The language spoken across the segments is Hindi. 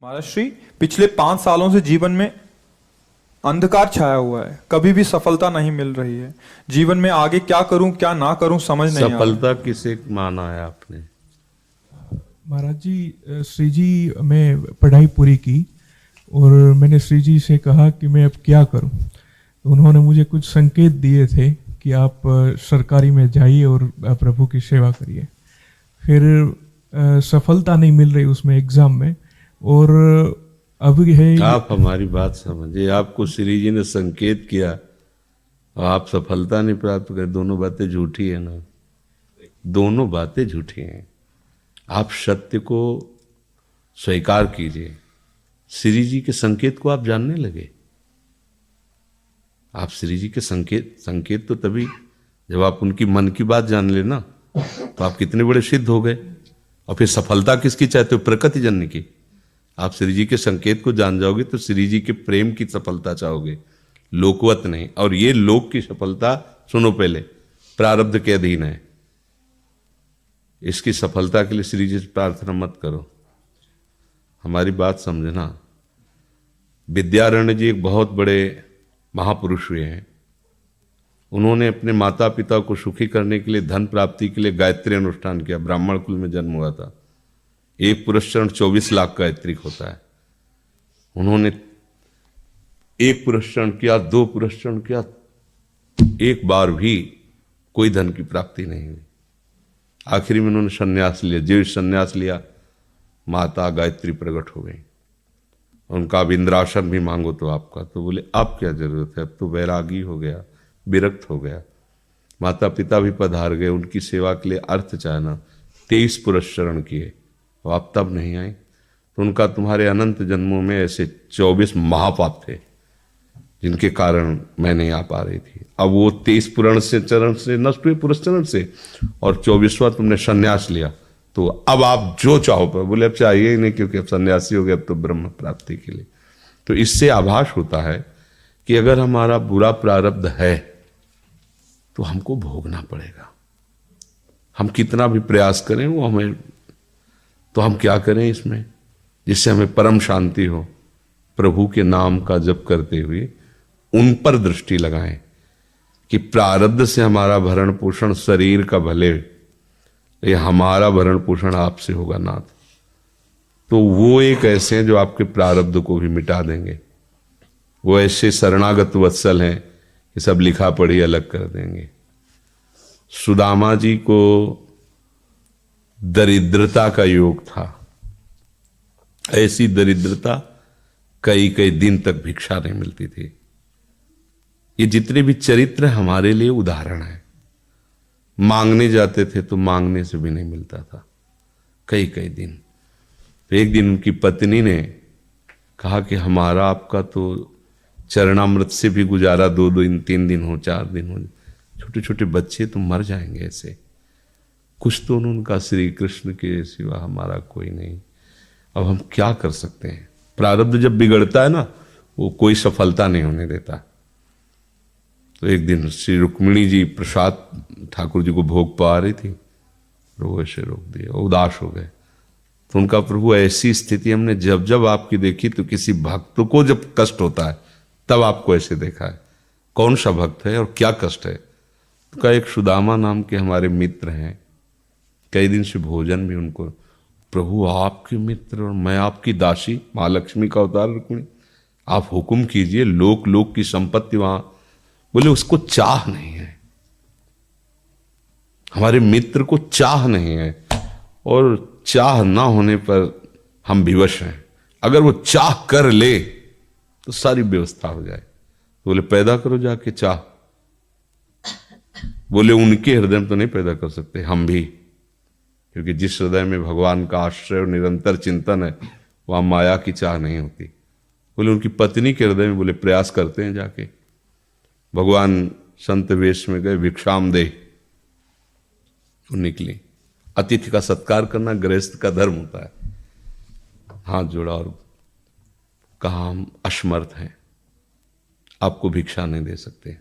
महाराज श्री, पिछले 5 सालों से जीवन में अंधकार छाया हुआ है। कभी भी सफलता नहीं मिल रही है। जीवन में आगे क्या करूं क्या ना करूं समझ नहीं आ रहा। सफलता किसे माना है आपने? महाराज जी, श्री जी मैं पढ़ाई पूरी की और मैंने श्री जी से कहा कि मैं अब क्या करूं। तो उन्होंने मुझे कुछ संकेत दिए थे कि आप सरकारी में जाइए और प्रभु की सेवा करिए। फिर सफलता नहीं मिल रही उसमें एग्ज़ाम में, और अभी है। आप हमारी बात समझिए। आपको श्री जी ने संकेत किया और आप सफलता नहीं प्राप्त कर, दोनों बातें झूठी है ना। दोनों बातें झूठी हैं। आप सत्य को स्वीकार कीजिए। श्री जी के संकेत को आप जानने लगे। आप श्री जी के संकेत तो तभी जब आप उनकी मन की बात जान लेना, तो आप कितने बड़े सिद्ध हो गए। और फिर सफलता किसकी चाहते हो? प्रकृति जन्य की। आप श्री जी के संकेत को जान जाओगे तो श्री जी के प्रेम की सफलता चाहोगे, लोकवत नहीं। और ये लोक की सफलता, सुनो पहले, प्रारब्ध के अधीन है। इसकी सफलता के लिए श्री जी से प्रार्थना मत करो। हमारी बात समझना। विद्यारण्य जी एक बहुत बड़े महापुरुष हुए हैं। उन्होंने अपने माता पिता को सुखी करने के लिए, धन प्राप्ति के लिए गायत्री अनुष्ठान किया। ब्राह्मण कुल में जन्म हुआ था। एक पुरस्चरण 24 लाख गायत्री होता है। उन्होंने एक पुरस्चरण किया, 2 पुरस्चरण किया, एक बार भी कोई धन की प्राप्ति नहीं हुई। आखिरी में उन्होंने संन्यास लिया। जो संन्यास लिया, माता गायत्री प्रकट हो गई। उनका अब इंद्रासन भी मांगो तो आपका। तो बोले अब क्या जरूरत है, अब तो वैरागी हो गया, विरक्त हो गया। माता पिता भी पधार गए, उनकी सेवा के लिए अर्थ चाहना। 23 पुरस्चरण किए और आप तब नहीं आए। तो उनका तुम्हारे अनंत जन्मों में ऐसे 24 महापाप थे जिनके कारण मैं नहीं आ पा रही थी। अब वो 23 पुरण से चरण से नष्ट हुए, पुरस्चरण से, और 24वां तुमने संन्यास लिया। तो अब आप जो चाहो पर। बोले अब चाहिए ही नहीं, क्योंकि अब सन्यासी हो गए, अब तो ब्रह्म प्राप्ति के लिए। तो इससे आभास होता है कि अगर हमारा बुरा प्रारब्ध है तो हमको भोगना पड़ेगा। हम कितना भी प्रयास करें वो हमें, तो हम क्या करें इसमें जिससे हमें परम शांति हो? प्रभु के नाम का जप करते हुए उन पर दृष्टि लगाएं कि प्रारब्ध से हमारा भरण पोषण शरीर का भले, ये हमारा भरण पोषण आपसे होगा नाथ। तो वो एक ऐसे हैं जो आपके प्रारब्ध को भी मिटा देंगे। वो ऐसे शरणागत वत्सल हैं कि सब लिखा पढ़ी अलग कर देंगे। सुदामा जी को दरिद्रता का योग था। ऐसी दरिद्रता, कई कई दिन तक भिक्षा नहीं मिलती थी। ये जितने भी चरित्र हमारे लिए उदाहरण है। मांगने जाते थे तो मांगने से भी नहीं मिलता था, कई कई दिन। तो एक दिन उनकी पत्नी ने कहा कि हमारा आपका तो चरणामृत से भी गुजारा 2 दिन 3 दिन हो, 4 दिन हो, छोटे छोटे बच्चे तो मर जाएंगे ऐसे। कुछ तो उन्होंने कहा, श्री कृष्ण के सिवा हमारा कोई नहीं। अब हम क्या कर सकते हैं? प्रारब्ध जब बिगड़ता है ना, वो कोई सफलता नहीं होने देता। तो एक दिन श्री रुक्मिणी जी प्रसाद ठाकुर जी को भोग पा रही थी, वो ऐसे रोक दिया, उदास हो गए। तो उनका, प्रभु ऐसी स्थिति हमने जब जब आपकी देखी, तो किसी भक्त को जब कष्ट होता है तब आपको ऐसे देखा है। कौन सा भक्त है और क्या कष्ट है? तो का एक सुदामा नाम के हमारे मित्र हैं, कई दिन से भोजन भी उनको। प्रभु आपके मित्र और मैं आपकी दासी, महालक्ष्मी का अवतार रुक्मिणी, आप हुक्म कीजिए। लोक लोक की संपत्ति वहां। बोले उसको चाह नहीं है, हमारे मित्र को चाह नहीं है, और चाह ना होने पर हम विवश हैं। अगर वो चाह कर ले तो सारी व्यवस्था हो जाए। तो बोले पैदा करो जाके चाह। बोले उनके हृदय में तो नहीं पैदा कर सकते, हम भी, क्योंकि जिस हृदय में भगवान का आश्रय और निरंतर चिंतन है, वहां माया की चाह नहीं होती। बोले उनकी पत्नी के हृदय में, बोले प्रयास करते हैं जाके। भगवान संत वेश में गए, भिक्षाम दे, वो निकली। अतिथि का सत्कार करना गृहस्थ का धर्म होता है। हाथ जोड़ा और कहा, हम असमर्थ हैं, आपको भिक्षा नहीं दे सकते।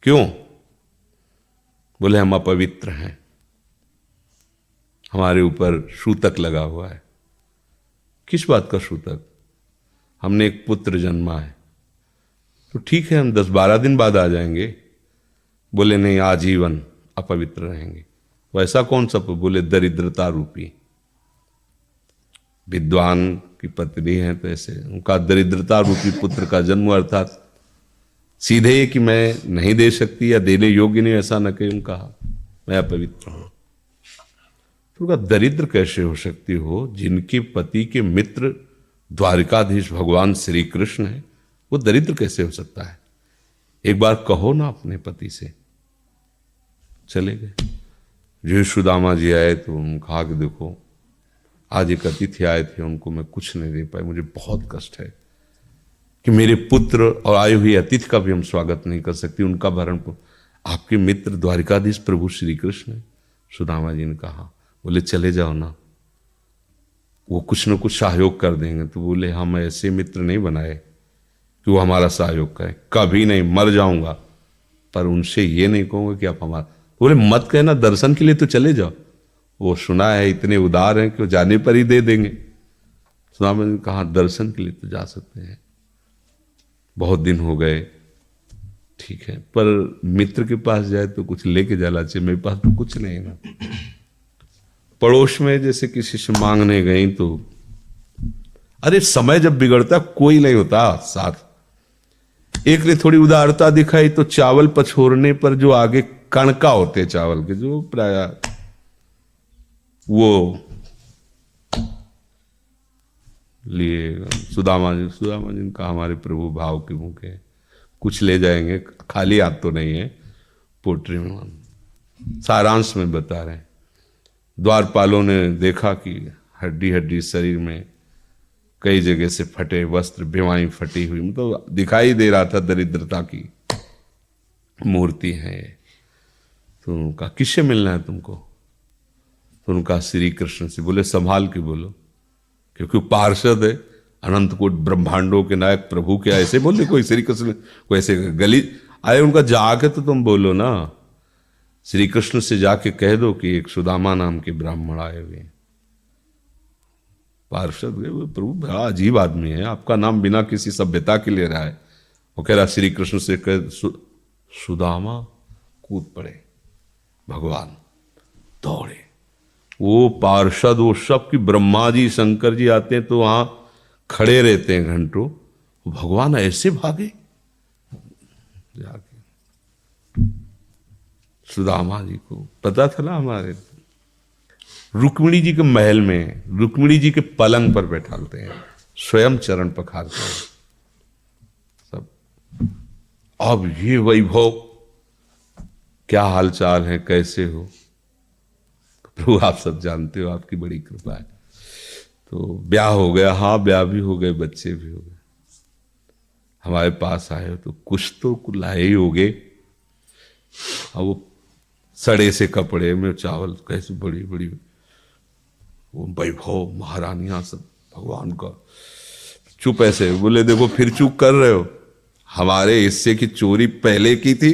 क्यों? बोले हम अपवित्र हैं, हमारे ऊपर सूतक लगा हुआ है। किस बात का सूतक? हमने एक पुत्र जन्मा है, तो ठीक है हम 10-12 दिन बाद आ जाएंगे। बोले नहीं, आजीवन अपवित्र रहेंगे। वैसा कौन सा? बोले दरिद्रता रूपी। विद्वान की पत्नी है तो ऐसे उनका दरिद्रता रूपी पुत्र का जन्म, अर्थात सीधे कि मैं नहीं दे सकती या देने योग्य नहीं, ऐसा न कहीं उनका मैं अपवित्र हूं। तो उनका दरिद्र कैसे हो सकती हो? जिनके पति के मित्र द्वारिकाधीश भगवान श्री कृष्ण है, वो दरिद्र कैसे हो सकता है? एक बार कहो ना अपने पति से। चले गए। जो सुदामा जी आए तो उन्होंने कहा कि देखो आज एक अतिथि आए थे, उनको मैं कुछ नहीं दे पाई, मुझे बहुत कष्ट है कि मेरे पुत्र और आए हुए अतिथि का भी हम स्वागत नहीं कर सकती, उनका भरण आपके मित्र द्वारिकाधीश प्रभु श्री कृष्ण है। सुदामा जी ने कहा, बोले चले जाओ ना, वो कुछ न कुछ सहयोग कर देंगे। तो बोले हम ऐसे मित्र नहीं बनाए कि वो हमारा सहयोग करें, कभी नहीं, मर जाऊंगा पर उनसे ये नहीं कहूंगा कि आप हमारा। बोले मत कहना, दर्शन के लिए तो चले जाओ, वो सुना है इतने उदार हैं कि वो जाने पर ही दे देंगे। सुदामा ने कहा दर्शन के लिए तो जा सकते हैं, बहुत दिन हो गए, ठीक है, पर मित्र के पास जाए तो कुछ लेके जाना चाहिए, मेरे पास तो कुछ नहीं ना। पड़ोस में जैसे किसी से मांगने गई तो अरे समय जब बिगड़ता कोई नहीं होता साथ। एक ने थोड़ी उदारता दिखाई तो चावल पछोरने पर जो आगे कणका होते चावल के, जो प्राय वो लिए सुदामा जी ने कहा हमारे प्रभु भाव के भूखे, कुछ ले जाएंगे, खाली हाथ तो नहीं है। पोट्री में सारांश में बता रहे हैं, द्वारपालों ने देखा कि हड्डी हड्डी शरीर में कई जगह से फटे वस्त्र, बेवाई फटी हुई, मतलब दिखाई दे रहा था दरिद्रता की मूर्ति है। तो उनका किससे मिलना है तुमको? तो उनका श्री कृष्ण से। बोले संभाल के बोलो, क्योंकि पार्षद है, अनंत कोट ब्रह्मांडों के नायक प्रभु के ऐसे बोले कोई श्री कृष्ण कोई ऐसे गली आए, उनका जाके तो तुम बोलो ना, श्री कृष्ण से जाके कह दो कि एक सुदामा नाम के ब्राह्मण आए हुए। पार्षद प्रभु बड़ा अजीब आदमी है, आपका नाम बिना किसी सभ्यता के ले रहा है। वो कह रहा श्री कृष्ण से कह सुदामा, कूद पड़े, भगवान दौड़े। वो पार्षद वो सब की ब्रह्मा जी शंकर जी आते हैं तो वहां खड़े रहते हैं घंटों, भगवान ऐसे भागे जाके। सुदामा जी को पता था ना, हमारे रुक्मिणी जी के महल में रुक्मिणी जी के पलंग पर बैठाते हैं, स्वयं चरण पखारते हैं सब। अब ये वैभव, क्या हालचाल है, कैसे हो? प्रभु आप सब जानते हो, आपकी बड़ी कृपा है। तो ब्याह हो गया, हाँ ब्याह भी हो गए, बच्चे भी हो गए। हमारे पास आए हो तो कुछ तो लाए ही होगे। अब वो सड़े से कपड़े में चावल, कैसे बड़ी बड़ी वो वैभव, महारानियां सब भगवान का। चुप ऐसे बोले देखो फिर चूक कर रहे हो, हमारे हिस्से की चोरी पहले की थी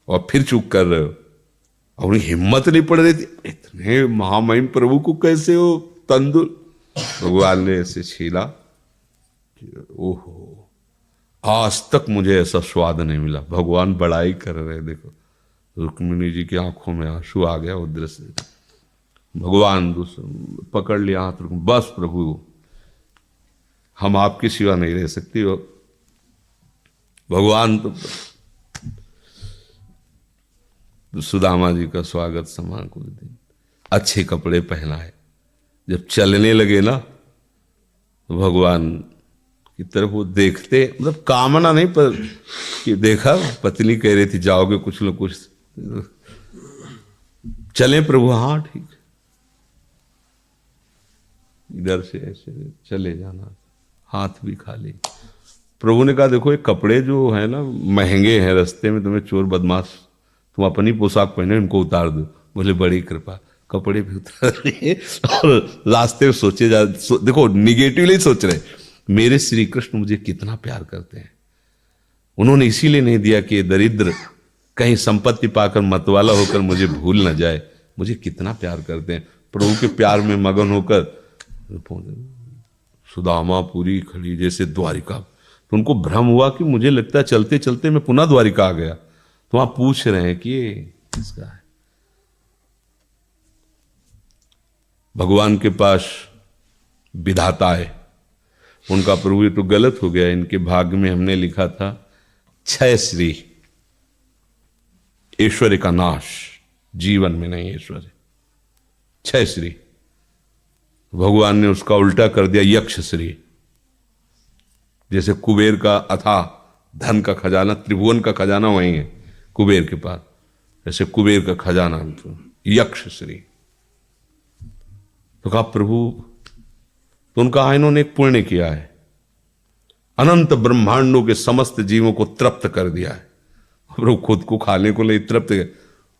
और फिर चूक कर रहे हो। और उन्हें हिम्मत नहीं पड़ रही थी, इतने महामहिम प्रभु को कैसे हो तंदुर। भगवान ने ऐसे छीला, ओहो आज तक मुझे ऐसा स्वाद नहीं मिला। भगवान बड़ाई कर रहे, देखो रुक्मिणी जी की आंखों में आंसू आ गया उधर से। भगवान पकड़ लिया हाथ, बस प्रभु हम आपके सिवा नहीं रह सकती हो। भगवान तो सुदामा जी का स्वागत समान कुछ दिन, अच्छे कपड़े पहनाए। जब चलने लगे ना तो भगवान की तरफ वो देखते, मतलब कामना नहीं पर कि देखा पत्नी कह रही थी जाओगे कुछ न कुछ, चले प्रभु, हाँ ठीक, इधर से ऐसे चले जाना, हाथ भी खाली। प्रभु ने कहा देखो ये कपड़े जो है ना महंगे हैं, रास्ते में तुम्हें चोर बदमाश तुम अपनी पोशाक पहने इनको उतार दो। बोले बड़ी कृपा, कपड़े भी उतार लिए और रास्ते में सोचे देखो निगेटिवली सोच रहे, मेरे श्री कृष्ण मुझे कितना प्यार करते हैं। उन्होंने इसीलिए नहीं दिया कि ये दरिद्र कहीं संपत्ति पाकर मतवाला होकर मुझे भूल न जाए, मुझे कितना प्यार करते हैं। प्रभु के प्यार में मगन होकर सुदामापुरी खड़ी जैसे द्वारिका। तो उनको भ्रम हुआ कि मुझे लगता है चलते चलते मैं पुनः द्वारिका आ गया। तो वहां पूछ रहे हैं कि ये किसका है। भगवान के पास विधाता है, उनका प्रभु ये तो गलत हो गया, इनके भाग्य में हमने लिखा था क्षय श्री, ऐश्वर्य का नाश, जीवन में नहीं ऐश्वर्य, क्षय श्री। भगवान ने उसका उल्टा कर दिया यक्ष श्री। जैसे कुबेर का अथाह धन का खजाना, त्रिभुवन का खजाना वही है कुबेर के पास, ऐसे कुबेर का खजाना यक्ष श्री। तो कहा प्रभु, तो उनका इन्होंने एक पुण्य किया है, अनंत ब्रह्मांडों के समस्त जीवों को तृप्त कर दिया है। प्रभु खुद को खाने को नहीं तृप्त है,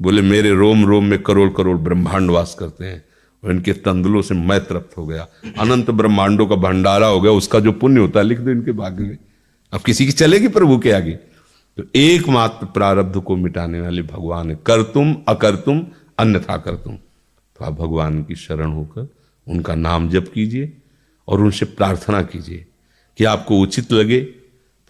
बोले मेरे रोम रोम में करोड़ करोड़ ब्रह्मांड वास करते हैं और इनके तंदुलों से मैं तृप्त हो गया। अनंत ब्रह्मांडों का भंडारा हो गया, उसका जो पुण्य होता है लिख दो इनके भाग्य में। अब किसी की चलेगी प्रभु के आगे। तो एकमात्र प्रारब्ध को मिटाने वाले भगवान है, कर तुम अकर तुम अन्यथा कर तुम। तो आप भगवान की शरण होकर उनका नाम जप कीजिए और उनसे प्रार्थना कीजिए कि आपको उचित लगे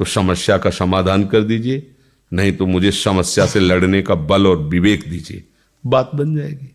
तो समस्या का समाधान कर दीजिए, नहीं तो मुझे समस्या से लड़ने का बल और विवेक दीजिए, बात बन जाएगी।